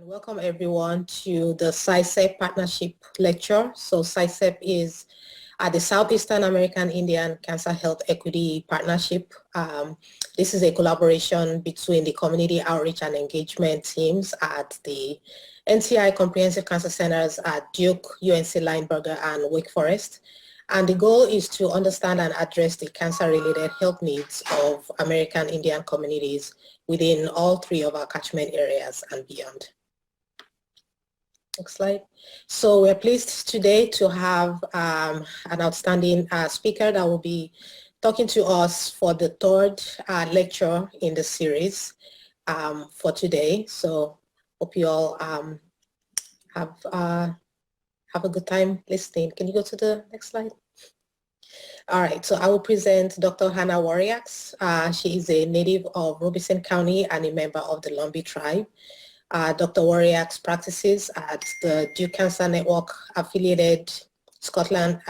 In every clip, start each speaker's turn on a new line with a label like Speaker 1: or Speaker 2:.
Speaker 1: Welcome everyone to the SciCEP Partnership Lecture. So SciCEP is the Southeastern American Indian Cancer Health Equity Partnership. This is a collaboration between the community outreach and engagement teams at the NCI Comprehensive Cancer Centers at Duke, UNC Lineberger, and Wake Forest. And the goal is to understand and address the cancer-related health needs of American Indian communities within all three of our catchment areas and beyond. Next slide. So we're pleased today to have an outstanding speaker that will be talking to us for the third lecture in the series for today. So hope you all have a good time listening. Can you go to the next slide? All right, so I will present Dr. Hannah Woriax. She is a native of Robeson County and a member of the Lumbee tribe. Dr. Woriax practices at the Duke Cancer Network affiliated Scotland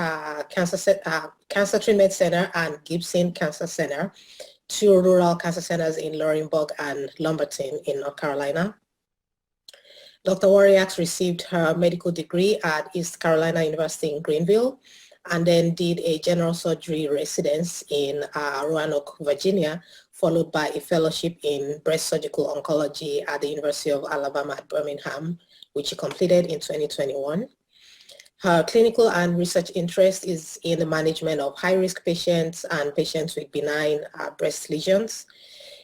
Speaker 1: Cancer Treatment Center and Gibson Cancer Center, two rural cancer centers in Laurinburg and Lumberton in North Carolina. Dr. Woriax received her medical degree at East Carolina University in Greenville and then did a general surgery residence in Roanoke, Virginia, followed by a fellowship in breast surgical oncology at the University of Alabama at Birmingham, which she completed in 2021. Her clinical and research interest is in the management of high-risk patients and patients with benign breast lesions.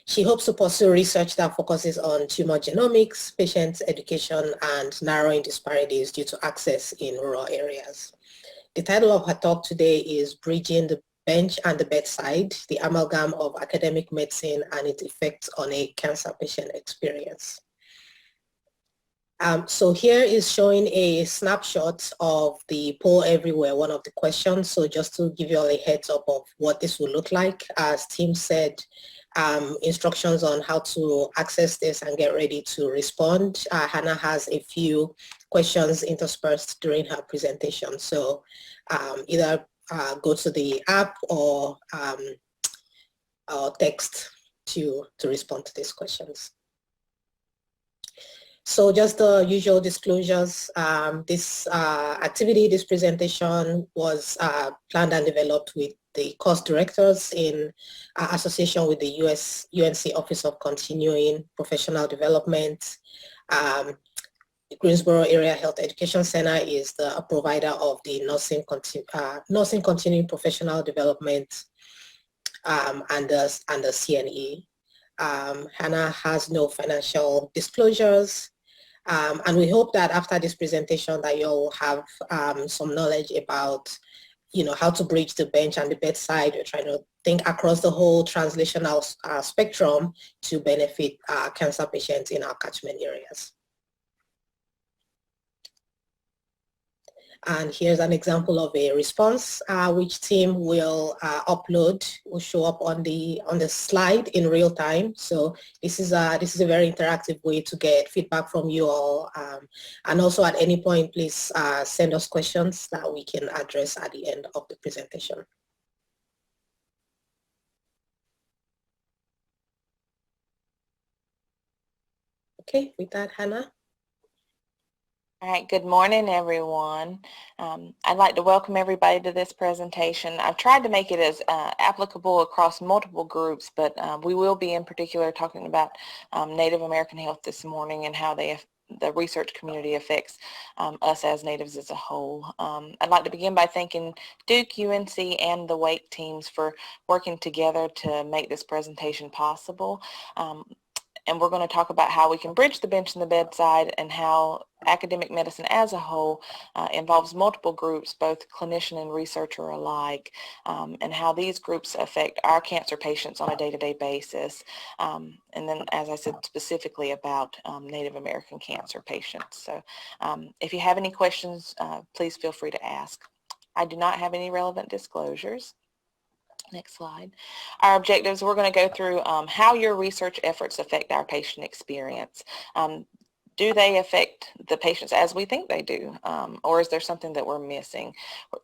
Speaker 1: She hopes to pursue research that focuses on tumor genomics, patient education, and narrowing disparities due to access in rural areas. The title of her talk today is Bridging the Bench and the Bedside, the amalgam of academic medicine and its effects on a cancer patient experience. So here is showing a snapshot of the poll everywhere, one of the questions. So just to give you all a heads up of what this will look like, as Tim said, instructions on how to access this and get ready to respond. Hannah has a few questions interspersed during her presentation. So either go to the app or text to respond to these questions. So just the usual disclosures. This activity, this presentation was planned and developed with the course directors in association with the UNC Office of Continuing Professional Development. The Greensboro Area Health Education Center is the provider of the Nursing Continuing Professional Development and the CNE. Hannah has no financial disclosures. And we hope that after this presentation that you'll have some knowledge about, how to bridge the bench and the bedside. We're trying to think across the whole translational spectrum to benefit cancer patients in our catchment areas. And here's an example of a response, which team will upload, will show up on the slide in real time. So this is a very interactive way to get feedback from you all. And also at any point, please send us questions that we can address at the end of the presentation. Okay, with that, Hannah.
Speaker 2: All right, good morning, everyone. I'd like to welcome everybody to this presentation. I've tried to make it as applicable across multiple groups, but we will be in particular talking about Native American health this morning and how the research community affects us as natives as a whole. I'd like to begin by thanking Duke, UNC, and the Wake teams for working together to make this presentation possible. And we're going to talk about how we can bridge the bench and the bedside and how academic medicine as a whole involves multiple groups, both clinician and researcher alike, and how these groups affect our cancer patients on a day-to-day basis. And then, as I said, specifically about Native American cancer patients. So if you have any questions, please feel free to ask. I do not have any relevant disclosures. Next slide. Our objectives, we're going to go through how your research efforts affect our patient experience. Do they affect the patients as we think they do? Or is there something that we're missing?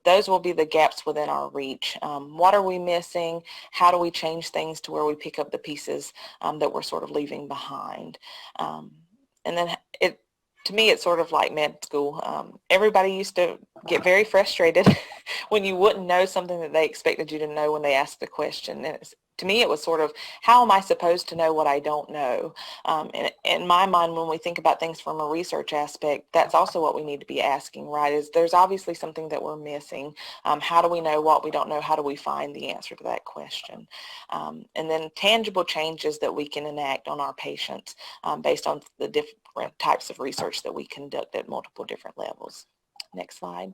Speaker 2: Those will be the gaps within our reach. What are we missing? How do we change things to where we pick up the pieces that we're sort of leaving behind? And then to me, it's sort of like med school. Everybody used to get very frustrated when you wouldn't know something that they expected you to know when they asked the question. And to me, it was sort of, how am I supposed to know what I don't know? And in my mind, when we think about things from a research aspect, that's also what we need to be asking, right? Is there's obviously something that we're missing. How do we know what we don't know? How do we find the answer to that question? And then tangible changes that we can enact on our patients based on the different types of research that we conduct at multiple different levels. Next slide.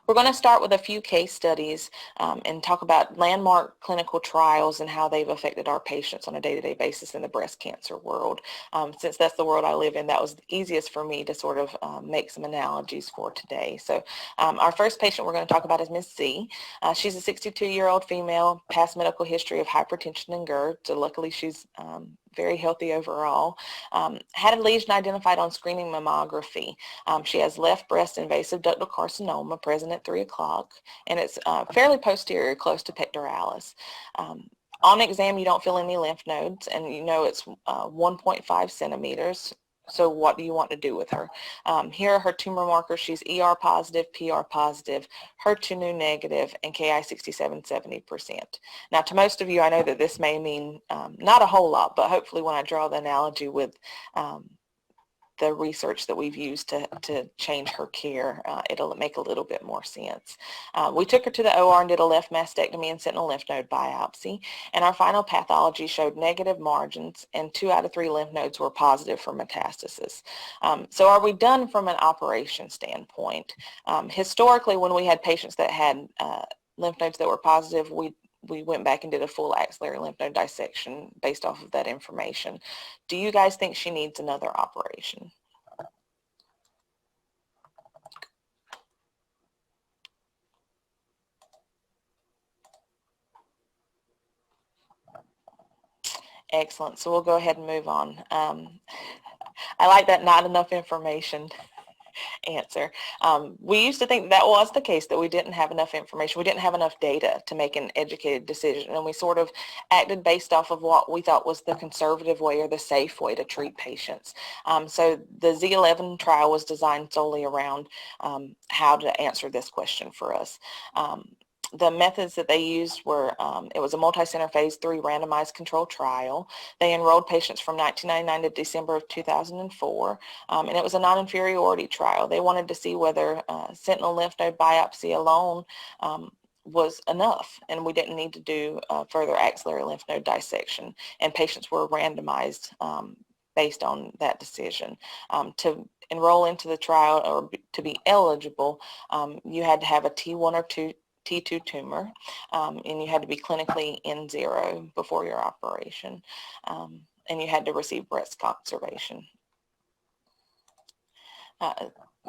Speaker 2: We're going to start with a few case studies and talk about landmark clinical trials and how they've affected our patients on a day-to-day basis in the breast cancer world. Since that's the world I live in, that was the easiest for me to sort of make some analogies for today. So our first patient we're going to talk about is Miss C. She's a 62-year-old female, past medical history of hypertension and GERD. So luckily she's very healthy overall. Had a lesion identified on screening mammography. She has left breast invasive ductal carcinoma present at 3 o'clock, and it's fairly posterior, close to pectoralis. On exam, you don't feel any lymph nodes, and you know it's 1.5 centimeters. So what do you want to do with her? Here are her tumor markers. She's ER positive, PR positive, HER2 negative, and Ki-67 70%. Now, to most of you, I know that this may mean not a whole lot, but hopefully when I draw the analogy with the research that we've used to change her care, it'll make a little bit more sense. We took her to the OR and did a left mastectomy and sentinel lymph node biopsy, and our final pathology showed negative margins, and 2 out of 3 lymph nodes were positive for metastasis. So are we done from an operation standpoint? Historically, when we had patients that had lymph nodes that were positive, we went back and did a full axillary lymph node dissection based off of that information. Do you guys think she needs another operation? Excellent. So we'll go ahead and move on. I like that not enough information answer. We used to think that was the case, that we didn't have enough information. We didn't have enough data to make an educated decision, and we sort of acted based off of what we thought was the conservative way or the safe way to treat patients. So the Z11 trial was designed solely around how to answer this question for us. The methods that they used were, it was a multi-center phase 3 randomized controlled trial. They enrolled patients from 1999 to December of 2004, and it was a non-inferiority trial. They wanted to see whether sentinel lymph node biopsy alone was enough, and we didn't need to do further axillary lymph node dissection, and patients were randomized based on that decision. To enroll into the trial or to be eligible, you had to have a T1 or T2 tumor, and you had to be clinically N0 before your operation, and you had to receive breast conservation.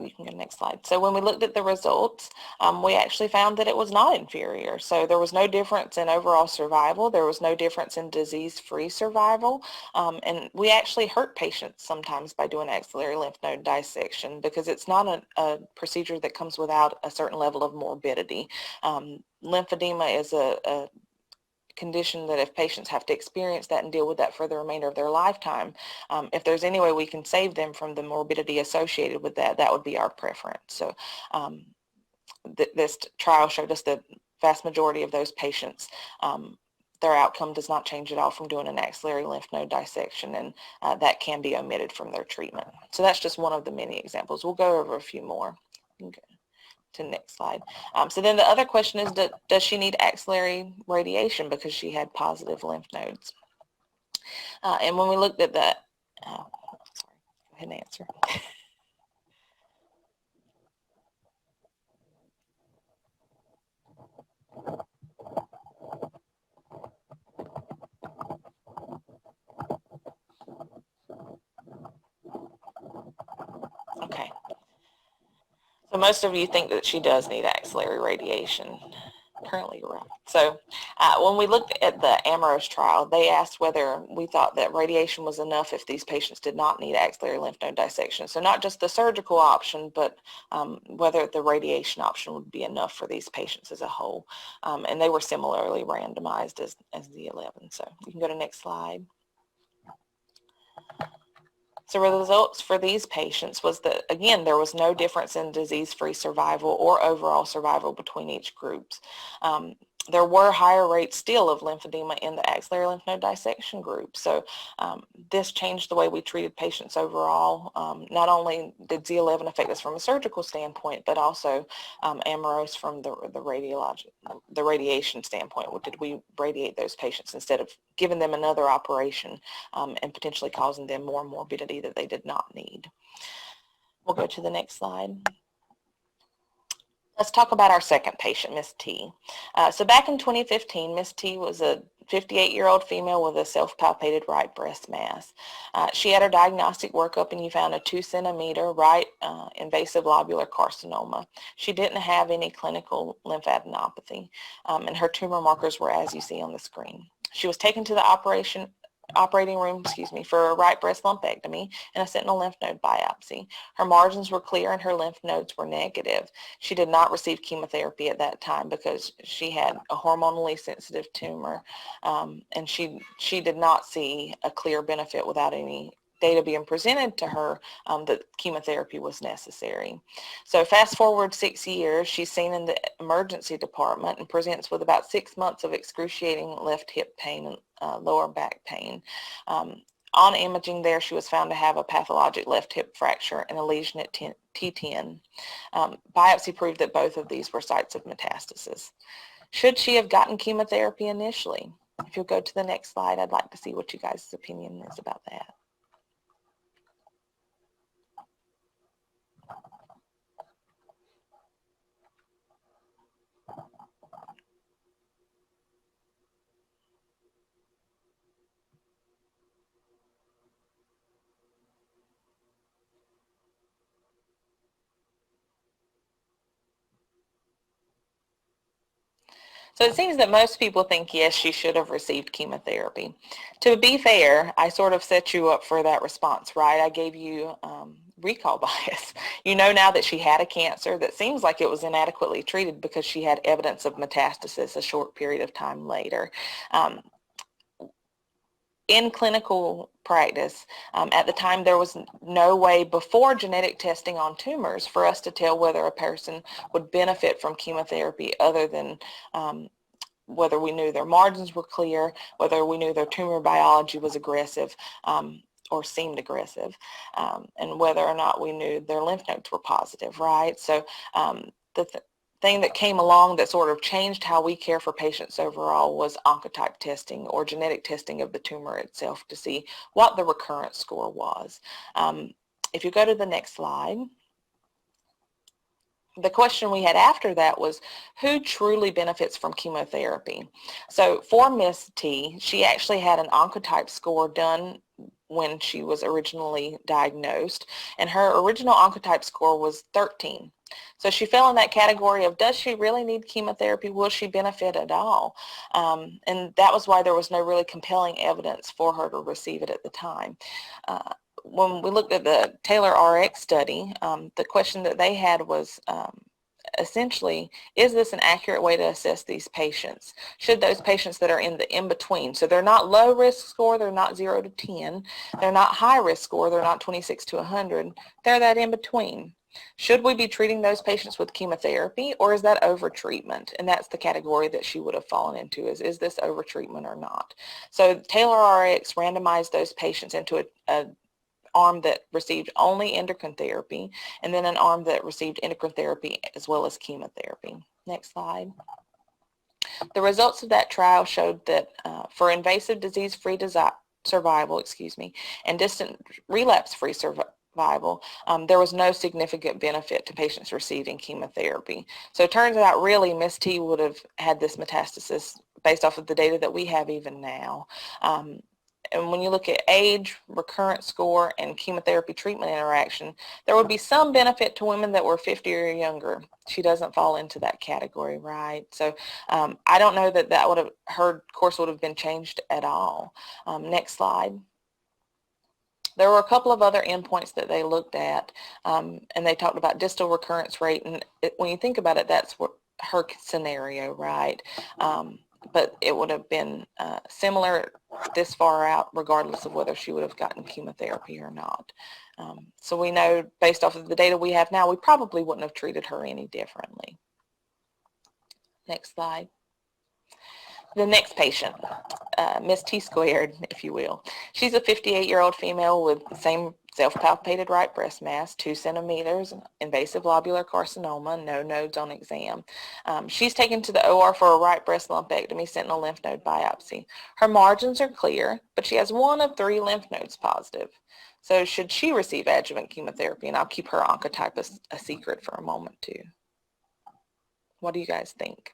Speaker 2: You can go to the next slide. So when we looked at the results, we actually found that it was not inferior. So there was no difference in overall survival. There was no difference in disease-free survival. And we actually hurt patients sometimes by doing axillary lymph node dissection because it's not a procedure that comes without a certain level of morbidity. Lymphedema is a condition that if patients have to experience that and deal with that for the remainder of their lifetime, if there's any way we can save them from the morbidity associated with that, that would be our preference. So this trial showed us that vast majority of those patients, their outcome does not change at all from doing an axillary lymph node dissection, and that can be omitted from their treatment. So that's just one of the many examples. We'll go over a few more. Okay. To the next slide. So then the other question is, does she need axillary radiation because she had positive lymph nodes? And when we looked at that, sorry, go ahead and answer. Okay. So most of you think that she does need axillary radiation. Currently, you're right. So when we looked at the Amorous trial, they asked whether we thought that radiation was enough if these patients did not need axillary lymph node dissection. So not just the surgical option, but whether the radiation option would be enough for these patients as a whole. And they were similarly randomized as the 11. So you can go to the next slide. So the results for these patients was that, again, there was no difference in disease-free survival or overall survival between each groups. There were higher rates still of lymphedema in the axillary lymph node dissection group. So this changed the way we treated patients overall. Not only did Z11 affect us from a surgical standpoint, but also amorose from the radiation standpoint. Did we radiate those patients instead of giving them another operation and potentially causing them more morbidity that they did not need? We'll go to the next slide. Let's talk about our second patient, Miss T. So back in 2015, Miss T was a 58-year-old female with a self-palpated right breast mass. She had her diagnostic workup and you found a 2-centimeter right invasive lobular carcinoma. She didn't have any clinical lymphadenopathy, and her tumor markers were as you see on the screen. She was taken to the operating room, for a right breast lumpectomy and a sentinel lymph node biopsy. Her margins were clear and her lymph nodes were negative. She did not receive chemotherapy at that time because she had a hormonally sensitive tumor, and she did not see a clear benefit without any data being presented to her that chemotherapy was necessary. So fast forward 6 years, she's seen in the emergency department and presents with about 6 months of excruciating left hip pain and lower back pain. On imaging there, she was found to have a pathologic left hip fracture and a lesion at T10. Biopsy proved that both of these were sites of metastasis. Should she have gotten chemotherapy initially? If you'll go to the next slide, I'd like to see what you guys' opinion is about that. So it seems that most people think, yes, she should have received chemotherapy. To be fair, I sort of set you up for that response, right? I gave you recall bias. You know now that she had a cancer that seems like it was inadequately treated because she had evidence of metastasis a short period of time later. In clinical practice, at the time there was no way before genetic testing on tumors for us to tell whether a person would benefit from chemotherapy other than whether we knew their margins were clear, whether we knew their tumor biology was aggressive or seemed aggressive, and whether or not we knew their lymph nodes were positive, right? So the thing that came along that sort of changed how we care for patients overall was oncotype testing or genetic testing of the tumor itself to see what the recurrence score was. If you go to the next slide, the question we had after that was, who truly benefits from chemotherapy? So for Miss T, she actually had an oncotype score done when she was originally diagnosed, and her original oncotype score was 13. So she fell in that category of, does she really need chemotherapy? Will she benefit at all? And that was why there was no really compelling evidence for her to receive it at the time. When we looked at the Taylor RX study, the question that they had was essentially, is this an accurate way to assess these patients? Should those patients that are in the in-between, so they're not low risk score, they're not 0 to 10, they're not high risk score, they're not 26 to 100, they're that in-between. Should we be treating those patients with chemotherapy, or is that over-treatment? And that's the category that she would have fallen into, is this over-treatment or not? So Taylor RX randomized those patients into a arm that received only endocrine therapy, and then an arm that received endocrine therapy as well as chemotherapy. Next slide. The results of that trial showed that for invasive disease-free survival, and distant relapse-free survival, there was no significant benefit to patients receiving chemotherapy. So it turns out really Miss T would have had this metastasis based off of the data that we have even now. And when you look at age, recurrence score, and chemotherapy treatment interaction, there would be some benefit to women that were 50 or younger. She doesn't fall into that category, right? So I don't know that that would have, her course would have been changed at all. Next slide. There were a couple of other endpoints that they looked at, and they talked about distal recurrence rate. And when you think about it, that's what her scenario, right? but it would have been similar this far out regardless of whether she would have gotten chemotherapy or not. So we know based off of the data we have now, we probably wouldn't have treated her any differently. Next slide. The next patient, Miss T squared, if you will. She's a 58-year-old female with the same self-palpated right breast mass, 2 centimeters, invasive lobular carcinoma, no nodes on exam. She's taken to the OR for a right breast lumpectomy, sentinel lymph node biopsy. Her margins are clear, but she has 1 of 3 lymph nodes positive. So should she receive adjuvant chemotherapy? And I'll keep her oncotype a secret for a moment too. What do you guys think?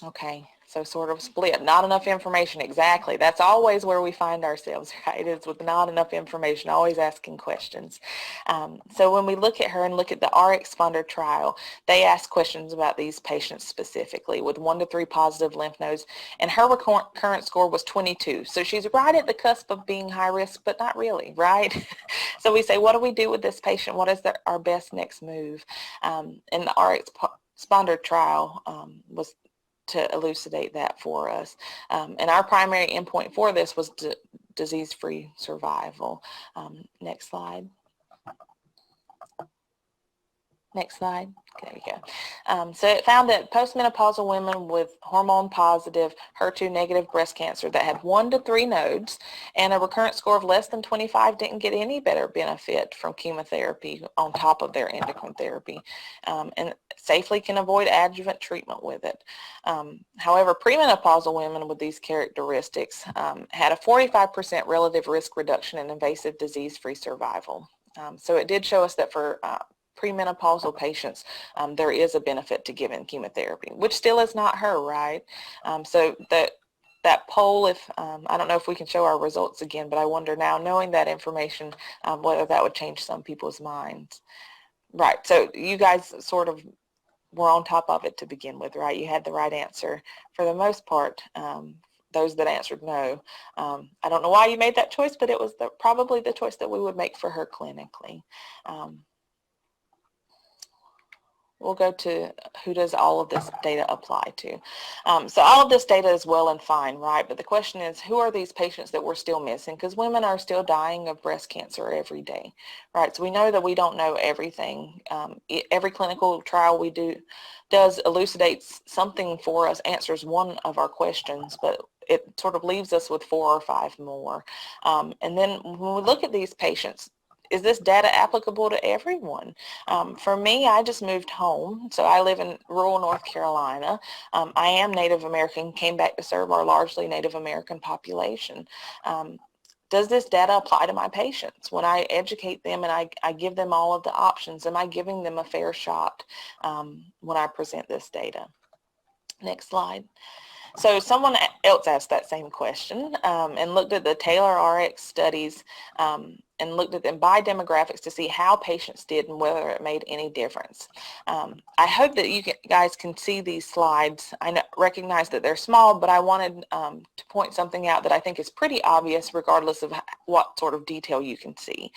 Speaker 2: Okay, so sort of split, not enough information, exactly. That's always where we find ourselves, right? It's with not enough information, always asking questions. So when we look at her and look at the RX funder trial, they ask questions about these patients specifically with 1 to 3 positive lymph nodes, and her recurrent score was 22. So she's right at the cusp of being high risk, but not really, right? So we say, what do we do with this patient? What is our best next move? And the RX funder trial was to elucidate that for us. And our primary endpoint for this was disease-free survival. Next slide. Next slide. There we go. So it found that postmenopausal women with hormone-positive, HER2-negative breast cancer that had 1 to 3 nodes and a recurrent score of less than 25 didn't get any better benefit from chemotherapy on top of their endocrine therapy, and safely can avoid adjuvant treatment with it. However, premenopausal women with these characteristics had a 45% relative risk reduction in invasive disease-free survival. So it did show us that for premenopausal patients, there is a benefit to giving chemotherapy, which still is not her, right? So that poll, if I don't know if we can show our results again, but I wonder now, knowing that information, whether that would change some people's minds. Right, so you guys sort of were on top of it to begin with, right? You had the right answer for the most part. Those that answered no. I don't know why you made that choice, but it was probably the choice that we would make for her clinically. We'll go to who does all of this data apply to. So all of this data is well and fine, right? But the question is, who are these patients that we're still missing? Because women are still dying of breast cancer every day, right? So we know that we don't know everything. Every clinical trial we do does elucidates something for us, answers one of our questions, but it sort of leaves us with 4 or 5 more. And then when we look at these patients, is this data applicable to everyone? For me, I just moved home. So I live in rural North Carolina. I am Native American, came back to serve our largely Native American population. Does this data apply to my patients? When I educate them and I give them all of the options, am I giving them a fair shot when I present this data? Next slide. So someone else asked that same question and looked at the Taylor RX studies and looked at them by demographics to see how patients did and whether it made any difference. I hope that you guys can see these slides. I recognize that they're small, but I wanted to point something out that I think is pretty obvious regardless of what sort of detail you can see.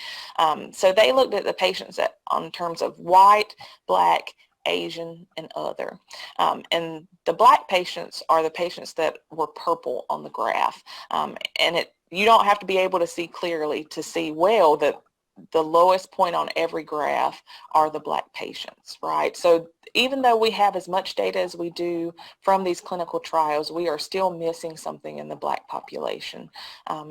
Speaker 2: So they looked at the patients on terms of white, black, Asian, and other. And the black patients are the patients that were purple on the graph. And you don't have to be able to see clearly to see well that the lowest point on every graph are the black patients, right? So even though we have as much data as we do from these clinical trials, we are still missing something in the black population.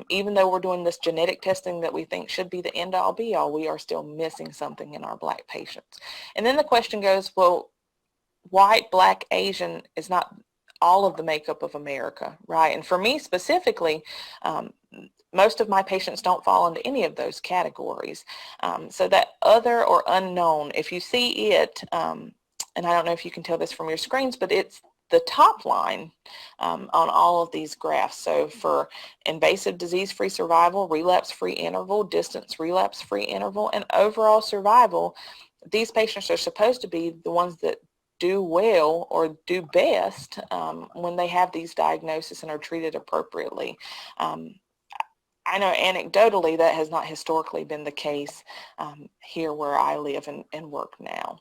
Speaker 2: Even though we're doing this genetic testing that we think should be the end-all be-all, we are still missing something in our black patients. And then the question goes, well, white, black, Asian is not all of the makeup of America, right? And for me specifically, most of my patients don't fall into any of those categories. So that other or unknown, if you see it, and I don't know if you can tell this from your screens, but it's the top line on all of these graphs. So for invasive disease-free survival, relapse-free interval, distance relapse-free interval, and overall survival, these patients are supposed to be the ones that do well or do best when they have these diagnoses and are treated appropriately. I know anecdotally that has not historically been the case here where I live and work now.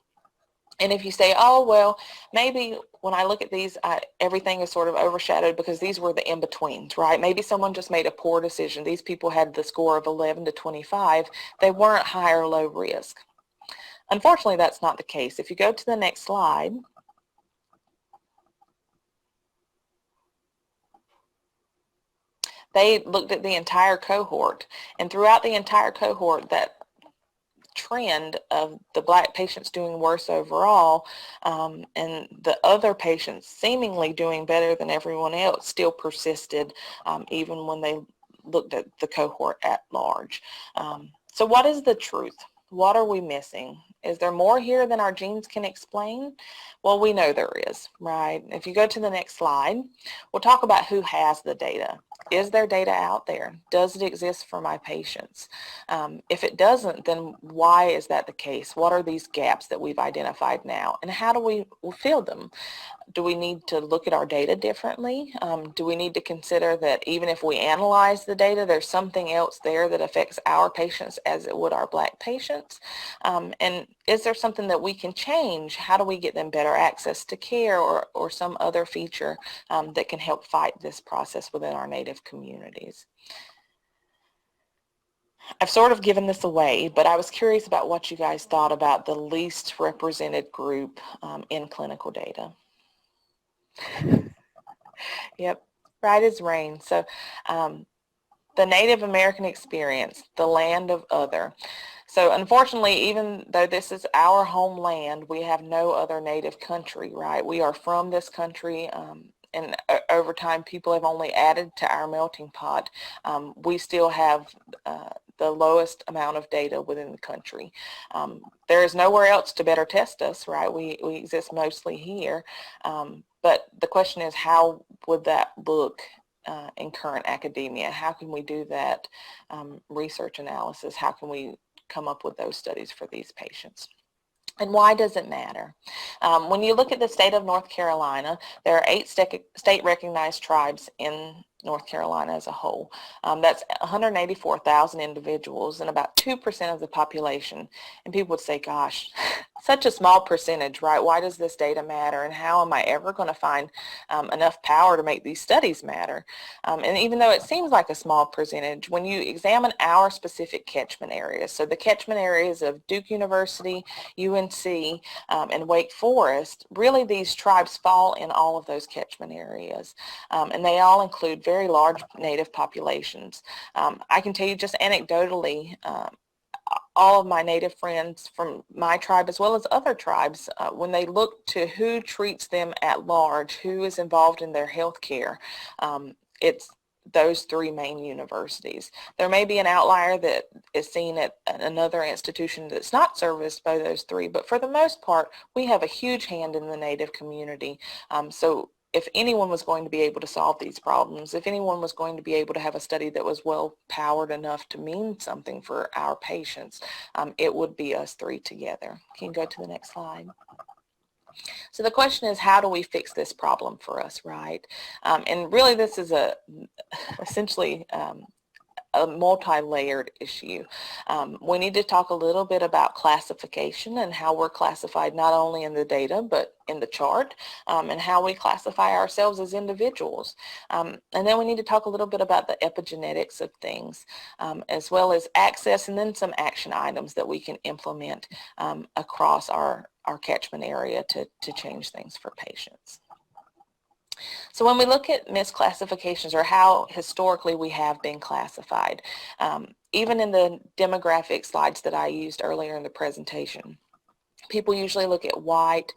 Speaker 2: And if you say, oh, well, maybe when I look at these, everything is sort of overshadowed because these were the in-betweens, right? Maybe someone just made a poor decision. These people had the score of 11 to 25. They weren't high or low risk. Unfortunately, that's not the case. If you go to the next slide, they looked at the entire cohort. And throughout the entire cohort, that trend of the Black patients doing worse overall and the other patients seemingly doing better than everyone else still persisted even when they looked at the cohort at large. So what is the truth? What are we missing? Is there more here than our genes can explain? Well, we know there is, right? If you go to the next slide, we'll talk about who has the data. Is there data out there? Does it exist for my patients? If it doesn't, then why is that the case? What are these gaps that we've identified now? And how do we fill them? Do we need to look at our data differently? Do we need to consider that even if we analyze the data, there's something else there that affects our patients as it would our Black patients? And is there something that we can change? How do we get them better access to care or some other feature that can help fight this process within our Native communities? I've sort of given this away, but I was curious about what you guys thought about the least represented group in clinical data. Yep, right as rain. So the Native American experience, the land of other. So unfortunately, even though this is our homeland, we have no other Native country, right? We are from this country, and over time, people have only added to our melting pot. We still have the lowest amount of data within the country. There is nowhere else to better test us, right? We exist mostly here. But the question is, how would that look in current academia? How can we do that research analysis? How can we come up with those studies for these patients? And why does it matter? When you look at the state of North Carolina, there are 8 state recognized tribes in North Carolina as a whole. That's 184,000 individuals and about 2% of the population. And people would say, gosh, such a small percentage, right? Why does this data matter? And how am I ever going to find enough power to make these studies matter? And even though it seems like a small percentage, when you examine our specific catchment areas, so the catchment areas of Duke University, UNC, and Wake Forest, really these tribes fall in all of those catchment areas. And they all include very large Native populations. I can tell you just anecdotally, all of my Native friends from my tribe as well as other tribes, when they look to who treats them at large, who is involved in their health care, it's those 3 main universities. There may be an outlier that is seen at another institution that's not serviced by those 3, but for the most part, we have a huge hand in the Native community. So if anyone was going to be able to solve these problems, if anyone was going to be able to have a study that was well powered enough to mean something for our patients, it would be us 3 together. Can you go to the next slide? So the question is, how do we fix this problem for us, right? And really this is essentially a multi-layered issue. We need to talk a little bit about classification and how we're classified not only in the data but in the chart, and how we classify ourselves as individuals. And then we need to talk a little bit about the epigenetics of things, as well as access and then some action items that we can implement across our catchment area to change things for patients. So when we look at misclassifications or how historically we have been classified, even in the demographic slides that I used earlier in the presentation, people usually look at white,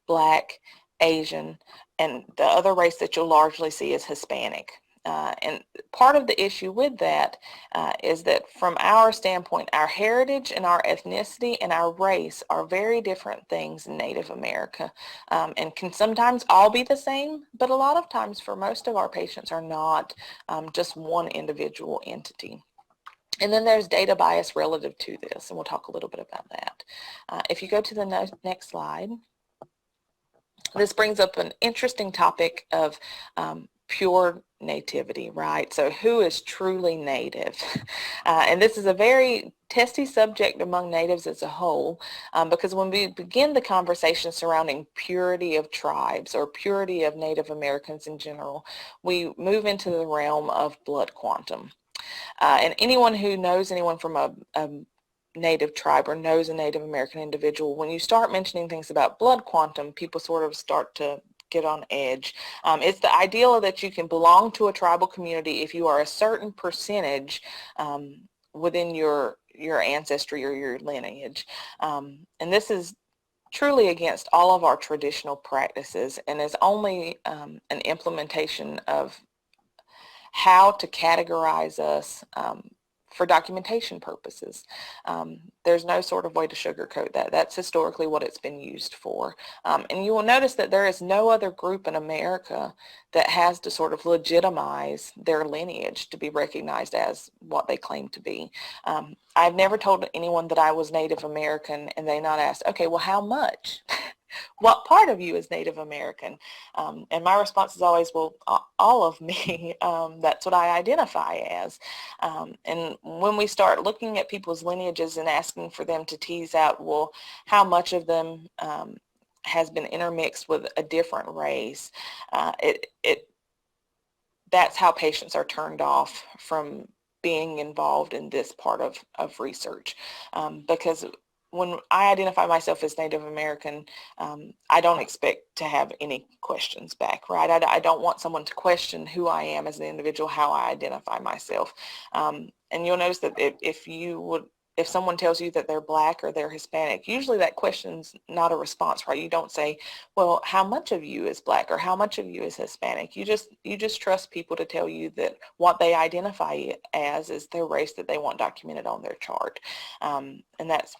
Speaker 2: Black, Asian, and the other race that you'll largely see is Hispanic. And part of the issue with that is that from our standpoint, our heritage and our ethnicity and our race are very different things in Native America, and can sometimes all be the same, but a lot of times for most of our patients are not just one individual entity. And then there's data bias relative to this, and we'll talk a little bit about that. If you go to the next slide, this brings up an interesting topic of pure nativity, right? So who is truly native? And this is a very testy subject among natives as a whole, because when we begin the conversation surrounding purity of tribes or purity of Native Americans in general, we move into the realm of blood quantum. And anyone who knows anyone from a Native tribe or knows a Native American individual, when you start mentioning things about blood quantum, people sort of start to get on edge. It's the ideal that you can belong to a tribal community if you are a certain percentage within your ancestry or your lineage. And this is truly against all of our traditional practices and is only an implementation of how to categorize us for documentation purposes. There's no sort of way to sugarcoat that. That's historically what it's been used for. And you will notice that there is no other group in America that has to sort of legitimize their lineage to be recognized as what they claim to be. I've never told anyone that I was Native American and they not asked, okay, well, how much? What part of you is Native American? And my response is always, well, all of me. That's what I identify as. And when we start looking at people's lineages and asking for them to tease out, well, how much of them has been intermixed with a different race, that's how patients are turned off from being involved in this part of research, because when I identify myself as Native American, I don't expect to have any questions back, right? I don't want someone to question who I am as an individual, how I identify myself. And you'll notice that if someone tells you that they're Black or they're Hispanic, usually that question's not a response, right? You don't say, well, how much of you is Black or how much of you is Hispanic? You just trust people to tell you that what they identify as is their race that they want documented on their chart. And that's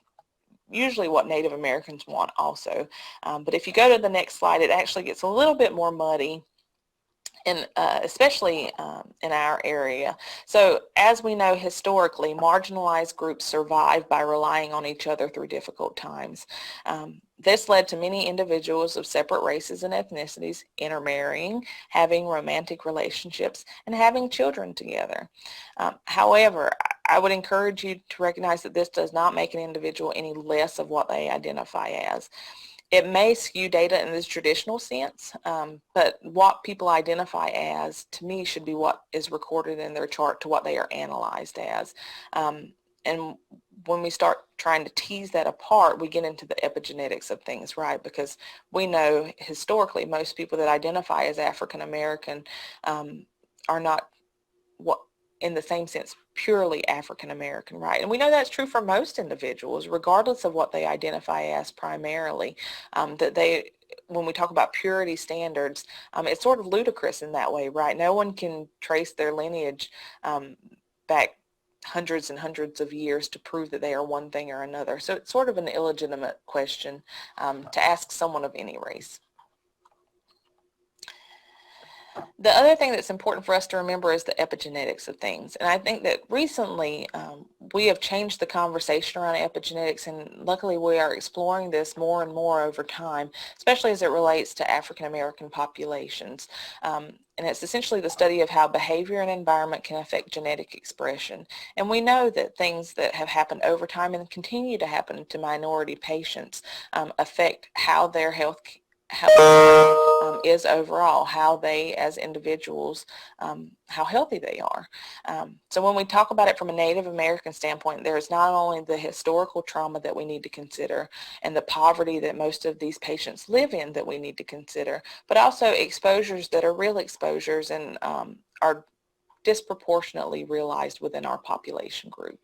Speaker 2: usually what Native Americans want also. But if you go to the next slide, it actually gets a little bit more muddy, and especially in our area. So as we know historically, marginalized groups survive by relying on each other through difficult times. This led to many individuals of separate races and ethnicities intermarrying, having romantic relationships, and having children together. However, I would encourage you to recognize that this does not make an individual any less of what they identify as. It may skew data in this traditional sense, but what people identify as, to me, should be what is recorded in their chart to what they are analyzed as. And when we start trying to tease that apart, we get into the epigenetics of things, right? Because we know historically most people that identify as African American are not what, in the same sense, purely African American, right? And we know that's true for most individuals, regardless of what they identify as primarily, when we talk about purity standards, it's sort of ludicrous in that way, right? No one can trace their lineage back hundreds and hundreds of years to prove that they are one thing or another. So it's sort of an illegitimate question to ask someone of any race. The other thing that's important for us to remember is the epigenetics of things. And I think that recently we have changed the conversation around epigenetics, and luckily we are exploring this more and more over time, especially as it relates to African American populations. And it's essentially the study of how behavior and environment can affect genetic expression. And we know that things that have happened over time and continue to happen to minority patients affect how their health is overall, how they as individuals, how healthy they are. So when we talk about it from a Native American standpoint, there is not only the historical trauma that we need to consider and the poverty that most of these patients live in that we need to consider, but also exposures that are real exposures and are disproportionately realized within our population group.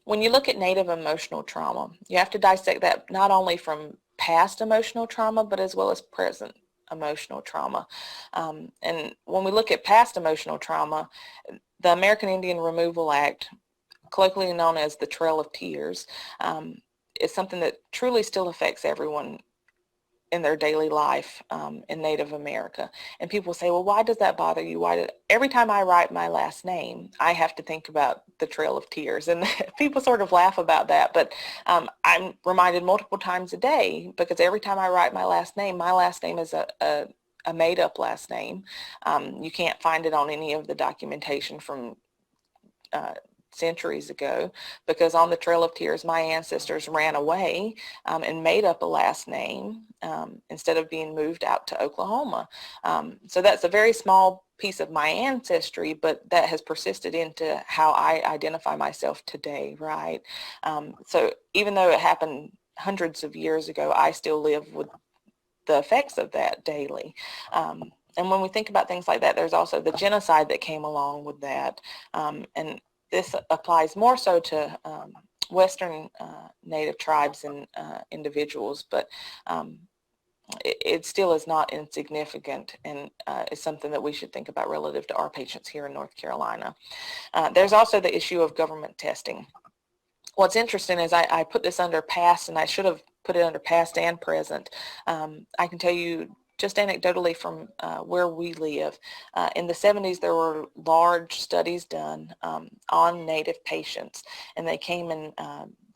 Speaker 2: When you look at Native emotional trauma, you have to dissect that not only from past emotional trauma, but as well as present emotional trauma. And when we look at past emotional trauma, the American Indian Removal Act, colloquially known as the Trail of Tears, is something that truly still affects everyone in their daily life in Native America. And people say, well, why does that bother you? Every time I write my last name, I have to think about the Trail of Tears. And people sort of laugh about that, but I'm reminded multiple times a day, because every time I write my last name is a made-up last name. You can't find it on any of the documentation from centuries ago, because on the Trail of Tears, my ancestors ran away and made up a last name instead of being moved out to Oklahoma. So that's a very small piece of my ancestry, but that has persisted into how I identify myself today, right? So even though it happened hundreds of years ago, I still live with the effects of that daily. And when we think about things like that, there's also the genocide that came along with that. And this applies more so to Western Native tribes and individuals, but it still is not insignificant, and is something that we should think about relative to our patients here in North Carolina. There's also the issue of government testing. What's interesting is I put this under past, and I should have put it under past and present. I can tell you just anecdotally from where we live, in the 70s there were large studies done on Native patients, and they came and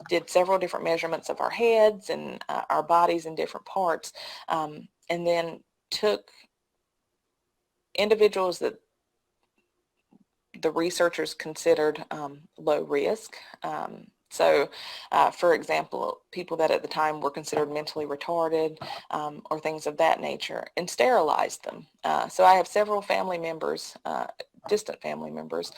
Speaker 2: did several different measurements of our heads and our bodies in different parts, and then took individuals that the researchers considered low risk. So, for example, people that at the time were considered mentally retarded or things of that nature, and sterilized them. So I have several family members, distant family members,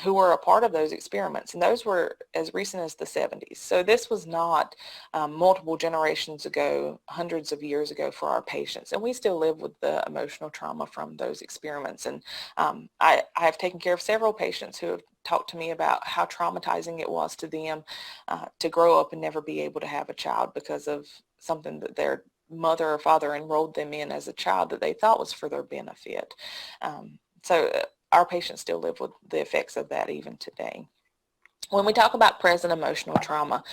Speaker 2: who were a part of those experiments, and those were as recent as the 70s. So this was not multiple generations ago, hundreds of years ago for our patients, and we still live with the emotional trauma from those experiments. And I have taken care of several patients who have talked to me about how traumatizing it was to them to grow up and never be able to have a child because of something that their mother or father enrolled them in as a child that they thought was for their benefit. So our patients still live with the effects of that even today. When we talk about present emotional trauma,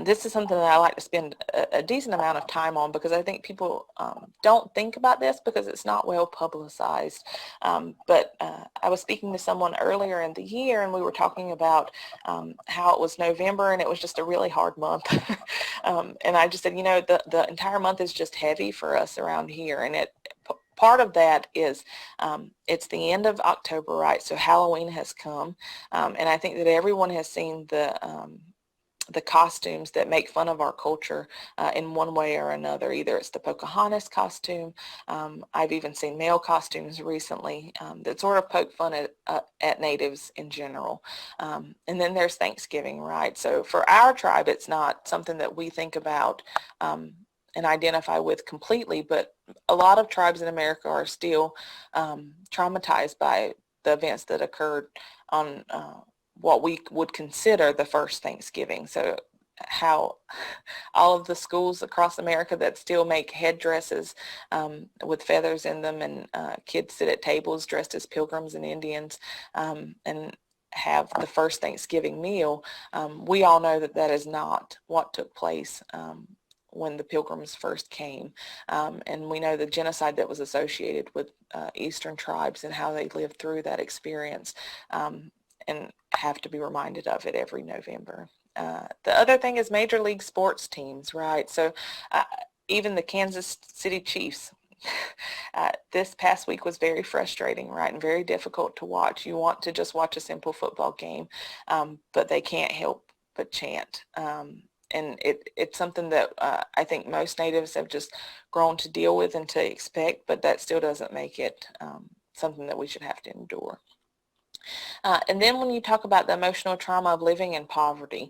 Speaker 2: this is something that I like to spend a decent amount of time on, because I think people don't think about this because it's not well publicized. But I was speaking to someone earlier in the year, and we were talking about how it was November and it was just a really hard month. And I just said, the entire month is just heavy for us around here. And part of that is it's the end of October, right? So Halloween has come, and I think that everyone has seen the costumes that make fun of our culture in one way or another. Either it's the Pocahontas costume. I've even seen male costumes recently that sort of poke fun at natives in general. And then there's Thanksgiving, right? So for our tribe, it's not something that we think about and identify with completely, but a lot of tribes in America are still traumatized by the events that occurred on what we would consider the first Thanksgiving. So how all of the schools across America that still make headdresses with feathers in them, and kids sit at tables dressed as pilgrims and Indians and have the first Thanksgiving meal, we all know that that is not what took place when the pilgrims first came. And we know the genocide that was associated with Eastern tribes and how they lived through that experience, and have to be reminded of it every November. The other thing is major league sports teams, right? So even the Kansas City Chiefs, this past week was very frustrating, right, and very difficult to watch. You want to just watch a simple football game, but they can't help but chant. And it's something that I think most natives have just grown to deal with and to expect, but that still doesn't make it something that we should have to endure. And then when you talk about the emotional trauma of living in poverty,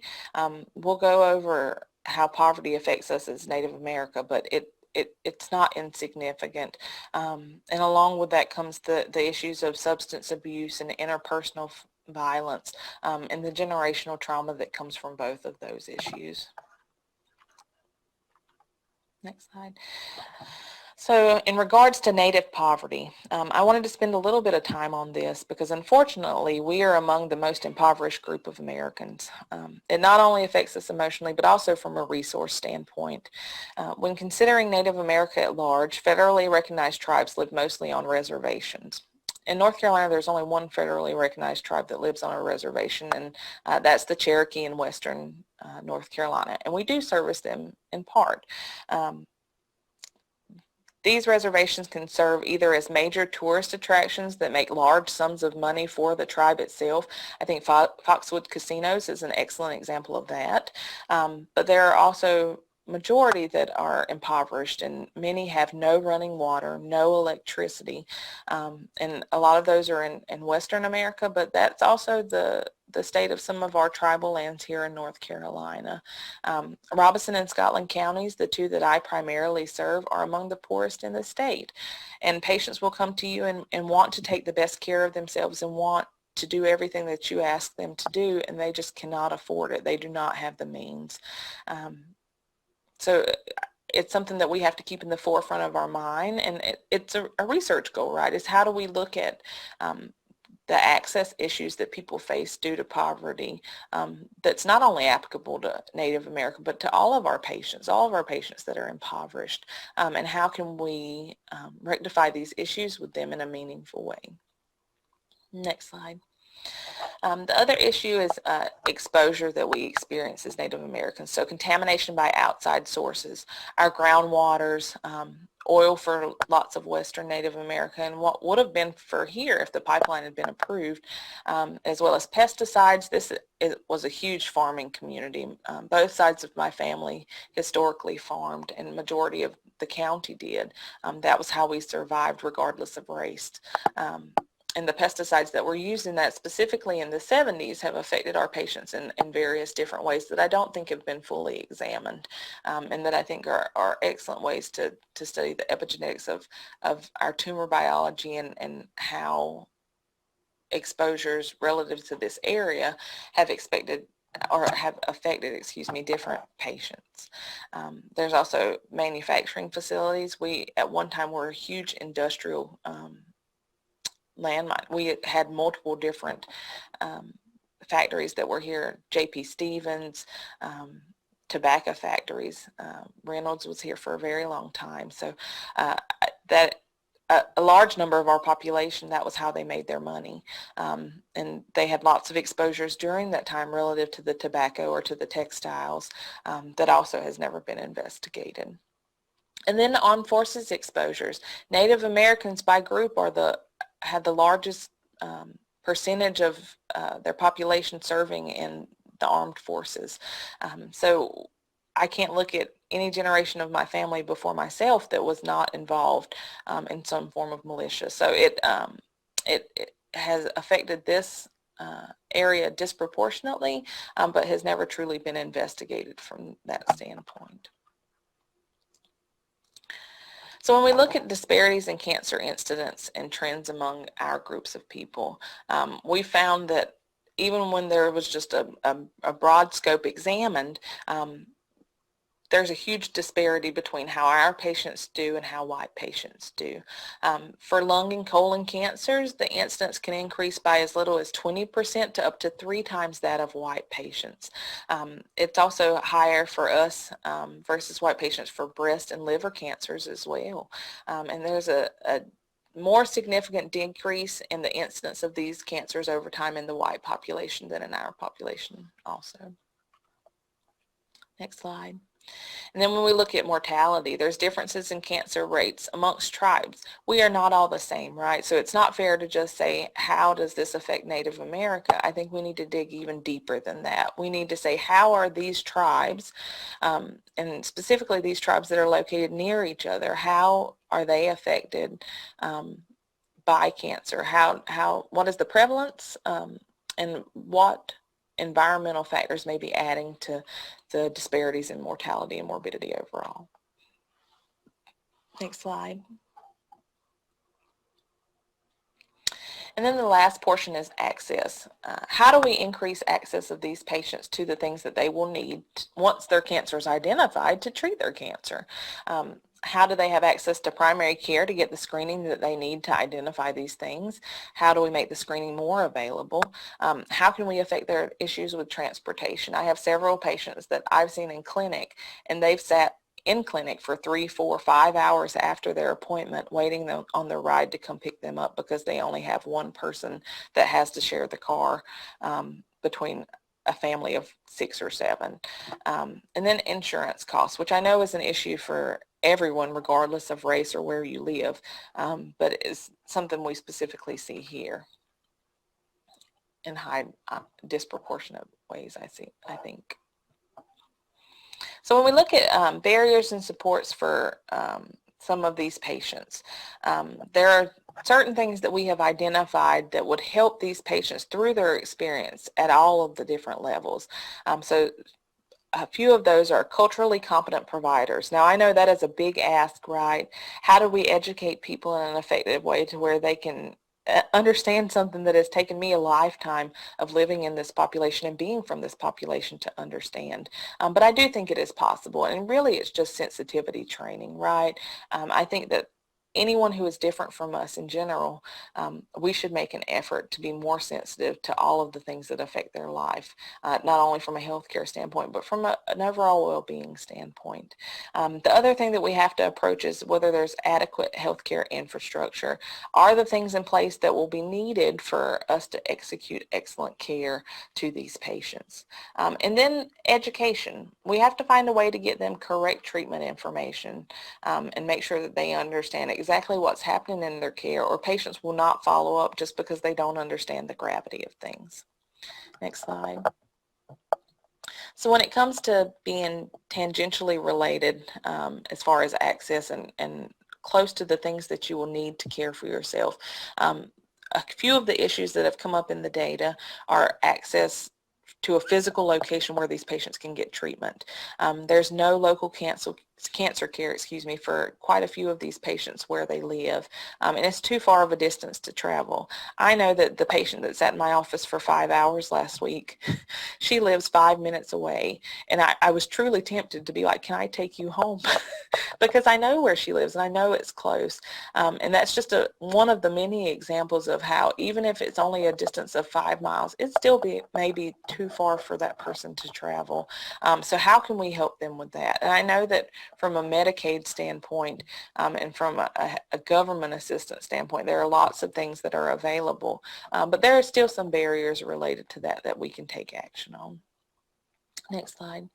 Speaker 2: we'll go over how poverty affects us as Native America, but it's not insignificant. And along with that comes the issues of substance abuse and interpersonal violence, and the generational trauma that comes from both of those issues. Next slide. So in regards to native poverty, I wanted to spend a little bit of time on this because unfortunately we are among the most impoverished group of Americans. It not only affects us emotionally but also from a resource standpoint. When considering Native America at large, federally recognized tribes live mostly on reservations. In North Carolina, there's only one federally recognized tribe that lives on a reservation, and that's the Cherokee in western North Carolina, and we do service them in part. These reservations can serve either as major tourist attractions that make large sums of money for the tribe itself. I think Foxwood Casinos is an excellent example of that. But there are also majority that are impoverished, and many have no running water, no electricity, and a lot of those are in Western America, but that's also the state of some of our tribal lands here in North Carolina. Robinson and Scotland counties, the two that I primarily serve, are among the poorest in the state, and patients will come to you and want to take the best care of themselves and want to do everything that you ask them to do, and they just cannot afford it. They do not have the means. So it's something that we have to keep in the forefront of our mind, and it's a research goal, right? Is how do we look at the access issues that people face due to poverty, that's not only applicable to Native American, but to all of our patients that are impoverished, and how can we rectify these issues with them in a meaningful way. Next slide. The other issue is exposure that we experience as Native Americans. So contamination by outside sources, our groundwaters, oil for lots of Western Native America, and what would have been for here if the pipeline had been approved, as well as pesticides. This was a huge farming community. Both sides of my family historically farmed, and majority of the county did. That was how we survived regardless of race. And the pesticides that were used in that specifically in the 70s have affected our patients in various different ways that I don't think have been fully examined, and that I think are excellent ways to study the epigenetics of our tumor biology and how exposures relative to this area have affected, different patients. There's also manufacturing facilities. We at one time were a huge industrial landmine. We had multiple different factories that were here. J.P. Stevens, tobacco factories. Reynolds was here for a very long time. So that a large number of our population, that was how they made their money. And they had lots of exposures during that time relative to the tobacco or to the textiles that also has never been investigated. And then the armed forces exposures. Native Americans by group had the largest percentage of their population serving in the armed forces. So I can't look at any generation of my family before myself that was not involved in some form of militia. So it has affected this area disproportionately, but has never truly been investigated from that standpoint. So when we look at disparities in cancer incidence and trends among our groups of people, we found that even when there was just a broad scope examined, there's a huge disparity between how our patients do and how white patients do. For lung and colon cancers, the incidence can increase by as little as 20% to up to 3 times that of white patients. It's also higher for us versus white patients for breast and liver cancers as well. And there's a more significant decrease in the incidence of these cancers over time in the white population than in our population also. Next slide. And then when we look at mortality, there's differences in cancer rates amongst tribes. We are not all the same, right? So it's not fair to just say, how does this affect Native America? I think we need to dig even deeper than that. We need to say, how are these tribes, and specifically these tribes that are located near each other, how are they affected by cancer? What is the prevalence, and what environmental factors may be adding to the disparities in mortality and morbidity overall. Next slide. And then the last portion is access. How do we increase access of these patients to the things that they will need once their cancer is identified to treat their cancer? How do they have access to primary care to get the screening that they need to identify these things? How do we make the screening more available? How can we affect their issues with transportation? I have several patients that I've seen in clinic, and they've sat in clinic for 3, 4, 5 hours after their appointment waiting on their ride to come pick them up because they only have one person that has to share the car between a family of 6 or 7. And then insurance costs, which I know is an issue for everyone regardless of race or where you live, but it is something we specifically see here in high disproportionate ways, I think. So when we look at barriers and supports for some of these patients, there are certain things that we have identified that would help these patients through their experience at all of the different levels. So a few of those are culturally competent providers. Now, I know that is a big ask, right? How do we educate people in an effective way to where they can understand something that has taken me a lifetime of living in this population and being from this population to understand? But I do think it is possible, and really it's just sensitivity training, right? I think that anyone who is different from us in general, we should make an effort to be more sensitive to all of the things that affect their life, not only from a healthcare standpoint, but from an overall well-being standpoint. The other thing that we have to approach is whether there's adequate healthcare infrastructure. Are the things in place that will be needed for us to execute excellent care to these patients? And then education. We have to find a way to get them correct treatment information and make sure that they understand exactly what's happening in their care, or patients will not follow up just because they don't understand the gravity of things. Next slide. So when it comes to being tangentially related as far as access and close to the things that you will need to care for yourself, a few of the issues that have come up in the data are access to a physical location where these patients can get treatment. There's no local cancer care, for quite a few of these patients where they live, and it's too far of a distance to travel. I know that the patient that sat in my office for 5 hours last week, she lives 5 minutes away, and I was truly tempted to be like, can I take you home? Because I know where she lives and I know it's close, and that's just one of the many examples of how even if it's only a distance of 5 miles, it still maybe too far for that person to travel. So how can we help them with that? And I know that from a Medicaid standpoint and from a government assistance standpoint, there are lots of things that are available, but there are still some barriers related to that we can take action on. Next slide.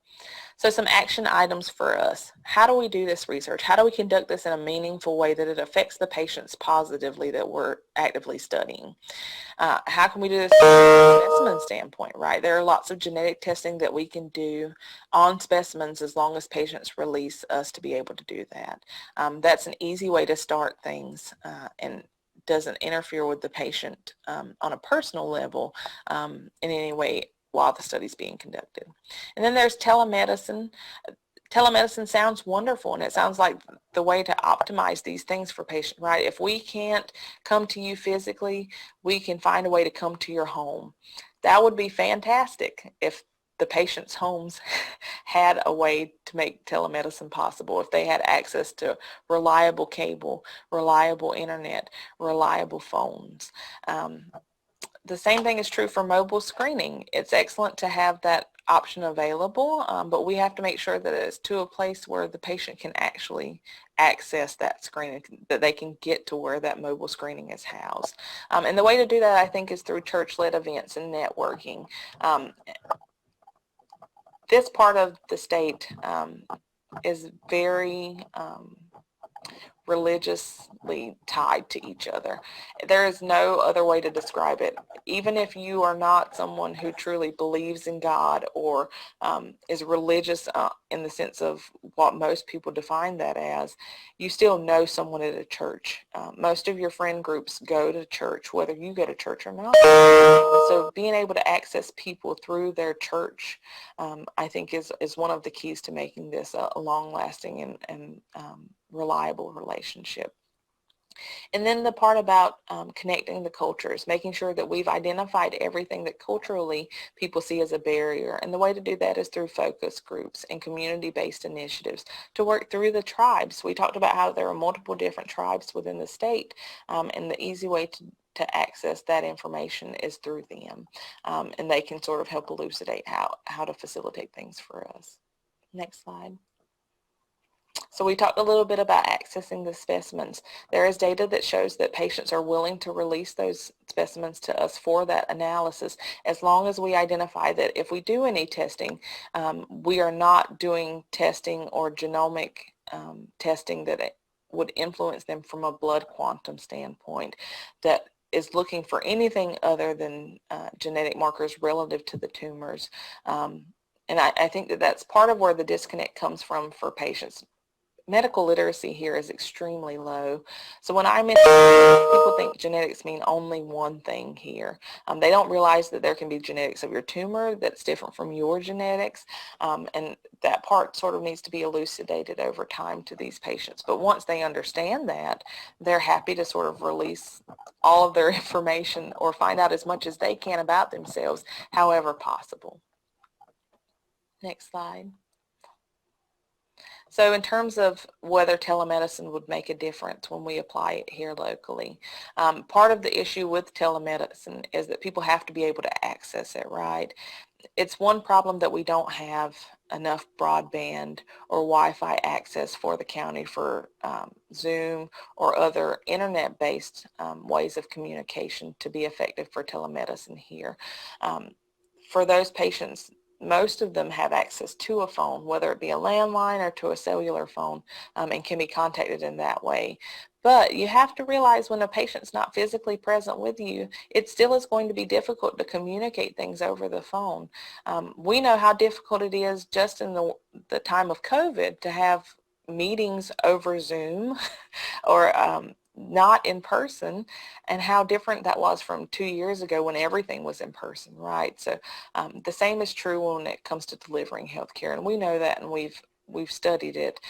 Speaker 2: So some action items for us. How do we do this research? How do we conduct this in a meaningful way that it affects the patients positively that we're actively studying? How can we do this from a specimen standpoint, right? There are lots of genetic testing that we can do on specimens as long as patients release us to be able to do that. That's an easy way to start things and doesn't interfere with the patient on a personal level in any way while the study is being conducted. And then there's telemedicine. Telemedicine sounds wonderful, and it sounds like the way to optimize these things for patients, right? If we can't come to you physically, we can find a way to come to your home. That would be fantastic if the patients' homes had a way to make telemedicine possible, if they had access to reliable cable, reliable internet, reliable phones. The same thing is true for mobile screening. It's excellent to have that option available, but we have to make sure that it's to a place where the patient can actually access that screening, that they can get to where that mobile screening is housed. And the way to do that, I think, is through church-led events and networking. This part of the state is very religiously tied to each other. There is no other way to describe it. Even if you are not someone who truly believes in God or is religious in the sense of what most people define that as, you still know someone at a church. Most of your friend groups go to church, whether you go to church or not. So being able to access people through their church, I think is one of the keys to making this a long-lasting and reliable relationship. And then the part about connecting the cultures, making sure that we've identified everything that culturally people see as a barrier. And the way to do that is through focus groups and community-based initiatives to work through the tribes. We talked about how there are multiple different tribes within the state, and the easy way to access that information is through them. And they can sort of help elucidate how to facilitate things for us. Next slide. So we talked a little bit about accessing the specimens. There is data that shows that patients are willing to release those specimens to us for that analysis, as long as we identify that if we do any testing, we are not doing testing or genomic testing that it would influence them from a blood quantum standpoint, that is looking for anything other than genetic markers relative to the tumors. And I think that that's part of where the disconnect comes from for patients. Medical literacy here is extremely low. So when I mention people think genetics mean only one thing here. They don't realize that there can be genetics of your tumor that's different from your genetics. And that part sort of needs to be elucidated over time to these patients. But once they understand that, they're happy to sort of release all of their information or find out as much as they can about themselves, however possible. Next slide. So in terms of whether telemedicine would make a difference when we apply it here locally, part of the issue with telemedicine is that people have to be able to access it, right? It's one problem that we don't have enough broadband or Wi-Fi access for the county for Zoom or other internet-based ways of communication to be effective for telemedicine here. For those patients, most of them have access to a phone, whether it be a landline or to a cellular phone, and can be contacted in that way. But you have to realize when a patient's not physically present with you, it still is going to be difficult to communicate things over the phone. We know how difficult it is just in the time of COVID to have meetings over Zoom or not in person, and how different that was from 2 years ago when everything was in person, right? So the same is true when it comes to delivering healthcare, and we know that, and we've studied it,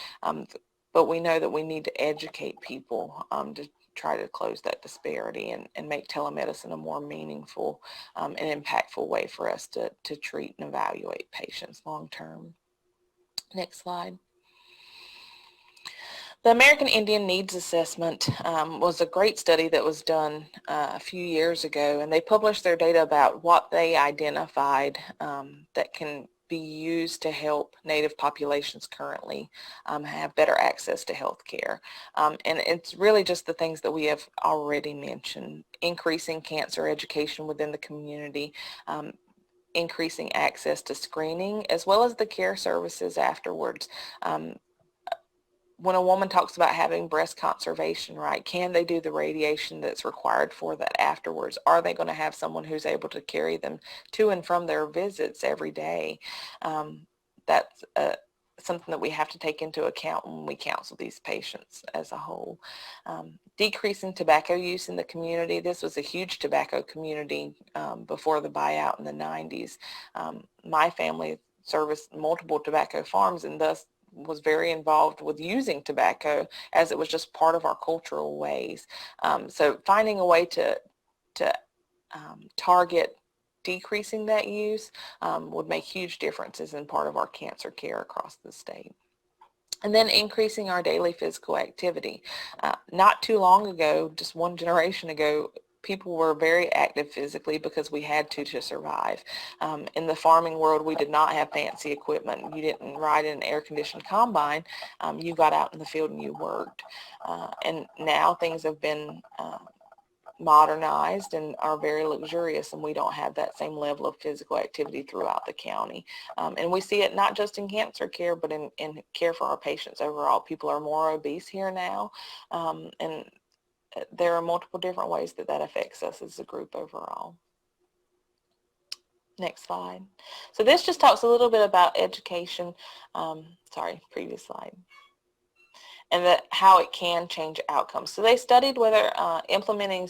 Speaker 2: but we know that we need to educate people to try to close that disparity and make telemedicine a more meaningful and impactful way for us to treat and evaluate patients long term. Next slide. The American Indian Needs Assessment was a great study that was done a few years ago, and they published their data about what they identified that can be used to help Native populations currently have better access to health care. And it's really just the things that we have already mentioned: increasing cancer education within the community, increasing access to screening, as well as the care services afterwards. When a woman talks about having breast conservation, right, can they do the radiation that's required for that afterwards? Are they going to have someone who's able to carry them to and from their visits every day? That's something that we have to take into account when we counsel these patients as a whole. Decreasing tobacco use in the community. This was a huge tobacco community before the buyout in the 90s. My family serviced multiple tobacco farms, and thus was very involved with using tobacco, as it was just part of our cultural ways. So finding a way to target decreasing that use would make huge differences in part of our cancer care across the state. And then increasing our daily physical activity. Not too long ago, just one generation ago, people were very active physically because we had to survive. In the farming world, we did not have fancy equipment. You didn't ride in an air-conditioned combine. You got out in the field and you worked. And now things have been modernized and are very luxurious, and we don't have that same level of physical activity throughout the county. And we see it not just in cancer care, but in care for our patients overall. People are more obese here now, and there are multiple different ways that affects us as a group overall. Next slide. So this just talks a little bit about education. Sorry, previous slide. And how it can change outcomes. So they studied whether implementing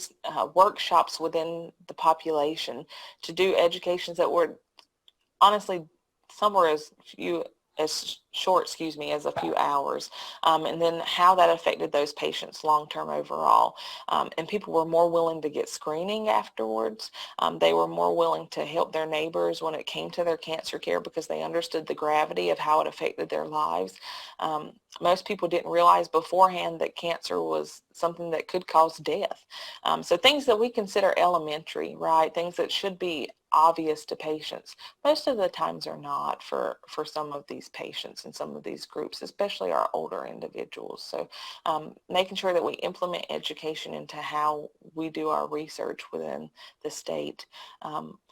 Speaker 2: workshops within the population to do educations that were honestly, some were as few as short, as a few hours, and then how that affected those patients long-term overall. And people were more willing to get screening afterwards. They were more willing to help their neighbors when it came to their cancer care because they understood the gravity of how it affected their lives. Most people didn't realize beforehand that cancer was something that could cause death. So things that we consider elementary, right? Things that should be obvious to patients, most of the times are not for some of these patients and some of these groups, especially our older individuals. So making sure that we implement education into how we do our research within the state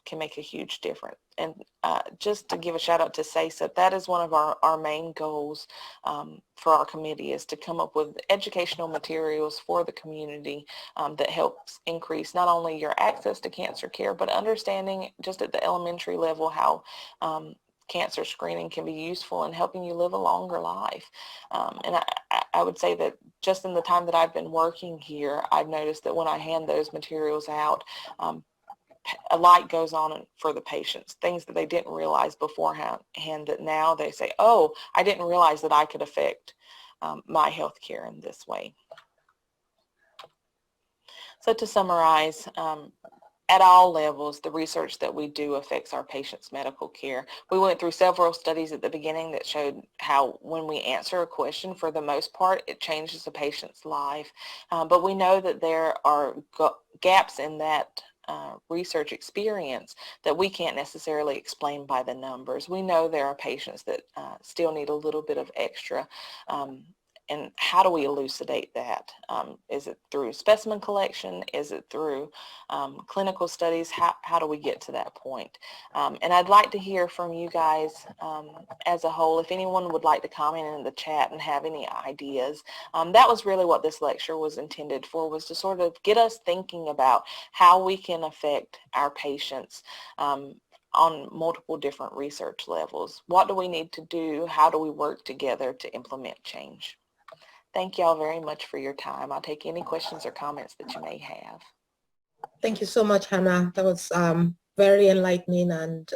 Speaker 2: can make a huge difference. And just to give a shout out to SASA, that is one of our main goals for our committee, is to come up with educational materials for the community that helps increase not only your access to cancer care, but understanding just at the elementary level how cancer screening can be useful in helping you live a longer life. And I would say that just in the time that I've been working here, I've noticed that when I hand those materials out, a light goes on for the patients, things that they didn't realize beforehand, that now they say, oh, I didn't realize that I could affect my health care in this way. So to summarize, at all levels, the research that we do affects our patients' medical care. We went through several studies at the beginning that showed how when we answer a question, for the most part, it changes the patient's life. But we know that there are gaps in that research experience that we can't necessarily explain by the numbers. We know there are patients that still need a little bit of extra. And how do we elucidate that? Is it through specimen collection? Is it through clinical studies? How do we get to that point? And I'd like to hear from you guys as a whole. If anyone would like to comment in the chat and have any ideas, that was really what this lecture was intended for, was to sort of get us thinking about how we can affect our patients on multiple different research levels. What do we need to do? How do we work together to implement change? Thank y'all very much for your time. I'll take any questions or comments that you may have.
Speaker 1: Thank you so much, Hannah. That was very enlightening and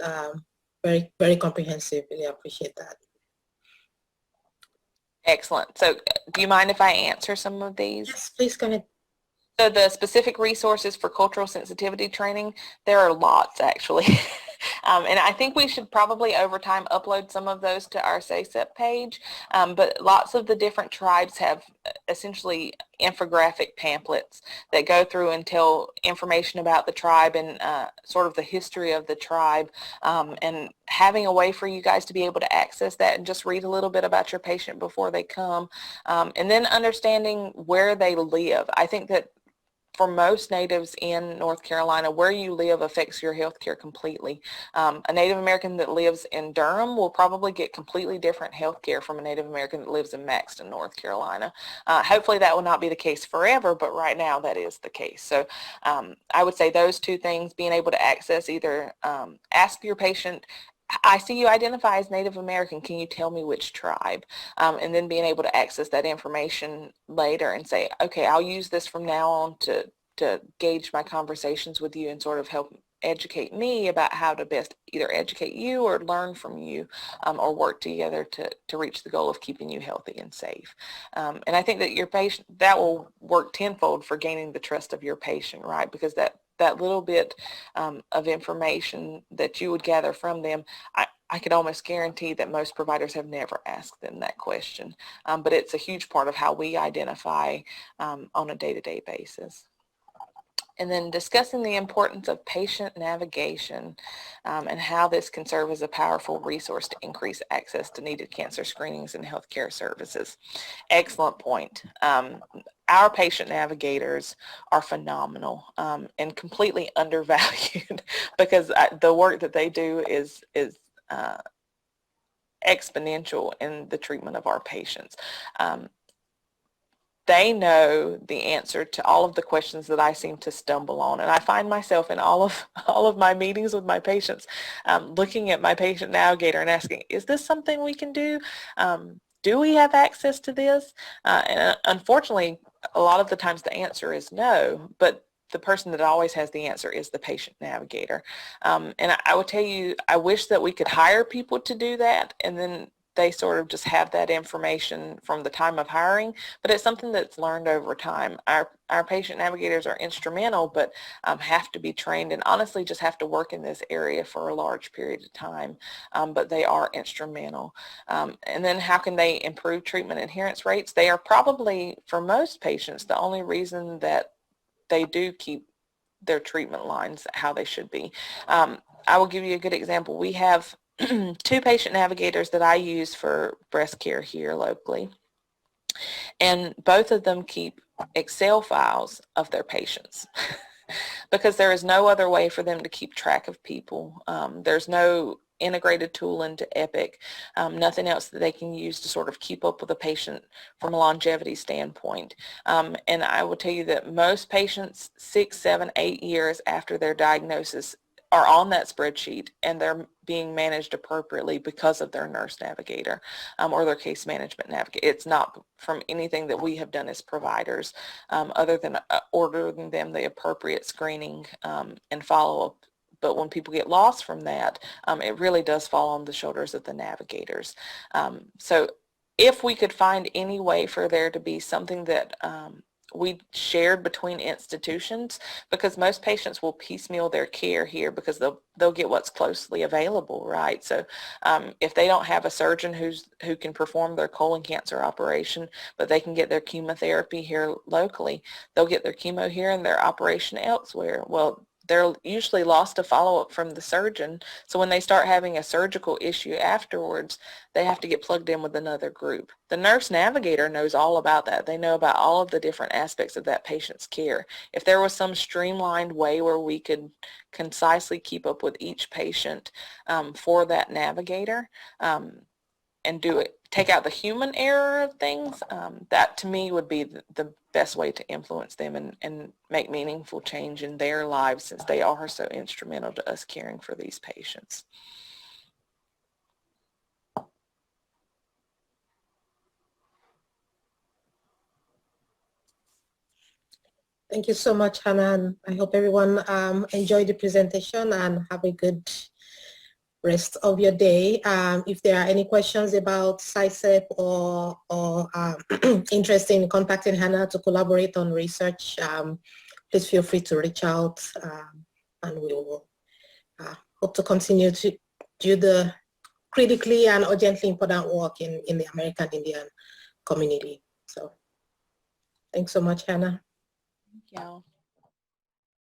Speaker 1: very, very comprehensive. Really appreciate that.
Speaker 2: Excellent. So do you mind if I answer some of these?
Speaker 1: Yes, please go ahead.
Speaker 2: So the specific resources for cultural sensitivity training, there are lots actually. And I think we should probably over time upload some of those to our SASEP page. But lots of the different tribes have essentially infographic pamphlets that go through and tell information about the tribe and sort of the history of the tribe, and having a way for you guys to be able to access that and just read a little bit about your patient before they come, and then understanding where they live. I think that for most natives in North Carolina, where you live affects your health care completely. A Native American that lives in Durham will probably get completely different health care from a Native American that lives in Maxton, North Carolina. Hopefully that will not be the case forever, but right now that is the case. So I would say those two things, being able to access either ask your patient, I see you identify as Native American, can you tell me which tribe? And then being able to access that information later and say, okay, I'll use this from now on to gauge my conversations with you and sort of help educate me about how to best either educate you or learn from you, or work together to reach the goal of keeping you healthy and safe. And I think that your patient, that will work tenfold for gaining the trust of your patient, right? Because that little bit of information that you would gather from them, I could almost guarantee that most providers have never asked them that question. But it's a huge part of how we identify on a day-to-day basis. And then discussing the importance of patient navigation and how this can serve as a powerful resource to increase access to needed cancer screenings and healthcare services. Excellent point. Our patient navigators are phenomenal and completely undervalued because the work that they do is exponential in the treatment of our patients. They know the answer to all of the questions that I seem to stumble on. And I find myself in all of my meetings with my patients looking at my patient navigator and asking, is this something we can do? Do we have access to this? And unfortunately, a lot of the times the answer is no, but the person that always has the answer is the patient navigator. And I would tell you, I wish that we could hire people to do that and then they sort of just have that information from the time of hiring, but it's something that's learned over time. Our patient navigators are instrumental, but have to be trained and honestly just have to work in this area for a large period of time, but they are instrumental. And then how can they improve treatment adherence rates? They are probably, for most patients, the only reason that they do keep their treatment lines how they should be. I will give you a good example. We have 2 patient navigators that I use for breast care here locally, and both of them keep Excel files of their patients because there is no other way for them to keep track of people. There's no integrated tool into Epic, nothing else that they can use to sort of keep up with a patient from a longevity standpoint. And I will tell you that most patients 6, 7, 8 years after their diagnosis are on that spreadsheet and they're being managed appropriately because of their nurse navigator or their case management navigator. It's not from anything that we have done as providers other than ordering them the appropriate screening and follow-up. But when people get lost from that, it really does fall on the shoulders of the navigators. So if we could find any way for there to be something that we shared between institutions, because most patients will piecemeal their care here because they'll get what's closely available, right? So if they don't have a surgeon who can perform their colon cancer operation, but they can get their chemotherapy here locally, they'll get their chemo here and their operation elsewhere. Well, they're usually lost to follow-up from the surgeon. So when they start having a surgical issue afterwards, they have to get plugged in with another group. The nurse navigator knows all about that. They know about all of the different aspects of that patient's care. If there was some streamlined way where we could concisely keep up with each patient for that navigator and take out the human error of things, that to me would be the best way to influence them and make meaningful change in their lives, since they are so instrumental to us caring for these patients.
Speaker 1: Thank you so much, Hannah. And I hope everyone enjoyed the presentation and have a good rest of your day. If there are any questions about SciCep or interest in contacting Hannah to collaborate on research, please feel free to reach out and we will hope to continue to do the critically and urgently important work in the American Indian community. So thanks so much, Hannah.
Speaker 2: Thank you.